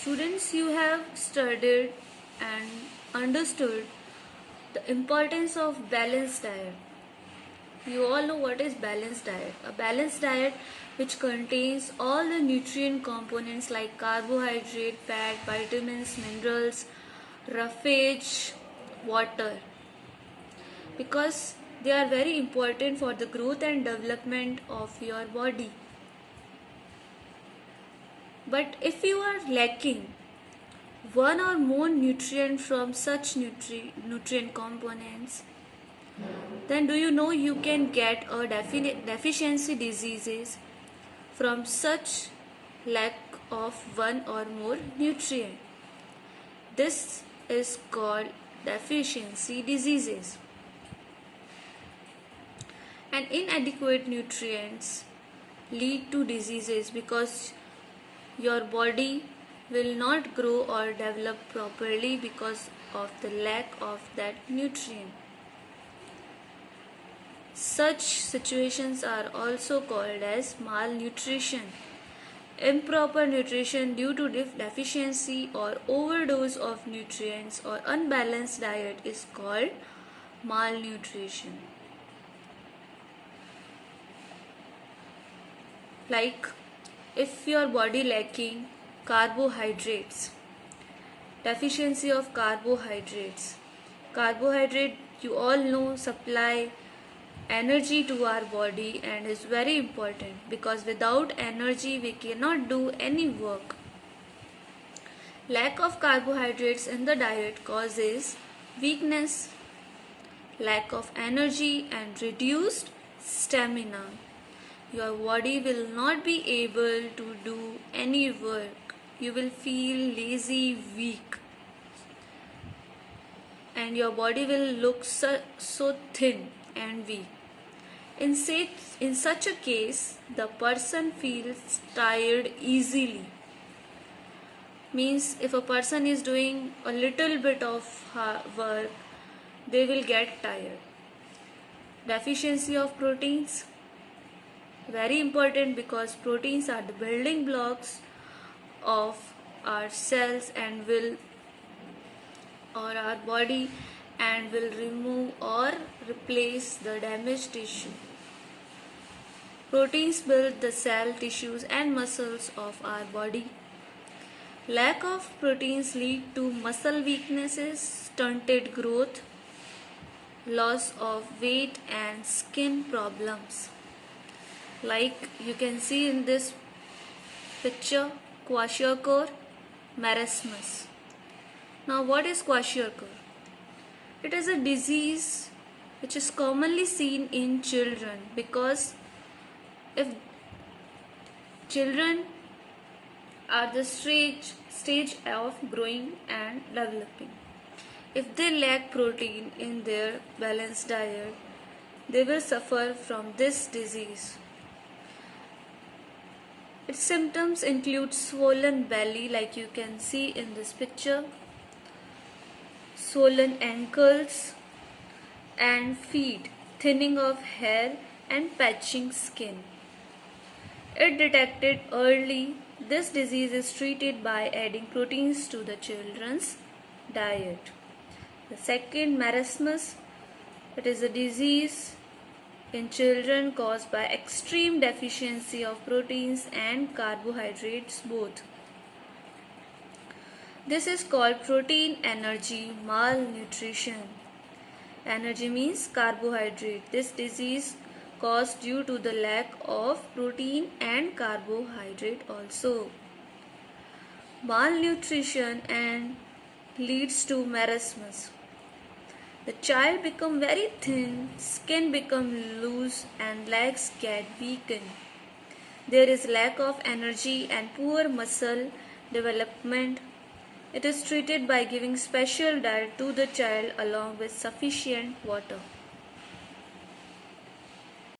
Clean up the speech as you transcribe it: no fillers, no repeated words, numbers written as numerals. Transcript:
Students, you have studied and understood the importance of balanced diet. You all know what is balanced diet. A balanced diet which contains all the nutrient components like carbohydrate, fat, vitamins, minerals, roughage, water, because they are very important for the growth and development of your body. But if you are lacking one or more nutrient from such nutrient components, then do you know you can get a deficiency diseases from such lack of one or more nutrient. This is called deficiency diseases. And inadequate nutrients lead to diseases because your body will not grow or develop properly because of the lack of that nutrient. Such situations are also called as malnutrition. Improper nutrition due to deficiency or overdose of nutrients or unbalanced diet is called malnutrition. Like if your body lacking carbohydrates, deficiency of carbohydrates. Carbohydrate, you all know, supply energy to our body and is very important because without energy we cannot do any work. Lack of carbohydrates in the diet causes weakness, lack of energy and reduced stamina. Your body will not be able to do any work. You will feel lazy, weak, and your body will look so thin and weak. In such a case, the person feels tired easily. Means if a person is doing a little bit of work, they will get tired. Deficiency of proteins, very important because proteins are the building blocks of our cells and will or our body and will remove or replace the damaged tissue. Proteins build the cell, tissues and muscles of our body. Lack of proteins lead to muscle weaknesses, stunted growth, loss of weight and skin problems. Like you can see in this picture, kwashiorkor marasmus. Now what is kwashiorkor? It is a disease which is commonly seen in children because if children are the stage of growing and developing, if they lack protein in their balanced diet, they will suffer from this disease. Its symptoms include swollen belly, like you can see in this picture, swollen ankles and feet, thinning of hair and patching skin. If detected early, this disease is treated by adding proteins to the children's diet. The second, marasmus, it is a disease in children caused by extreme deficiency of proteins and carbohydrates both. This is called protein energy malnutrition. Energy means carbohydrate. This disease caused due to the lack of protein and carbohydrate also. Malnutrition and leads to marasmus. The child become very thin, skin become loose and legs get weakened. There is lack of energy and poor muscle development. It is treated by giving special diet to the child along with sufficient water.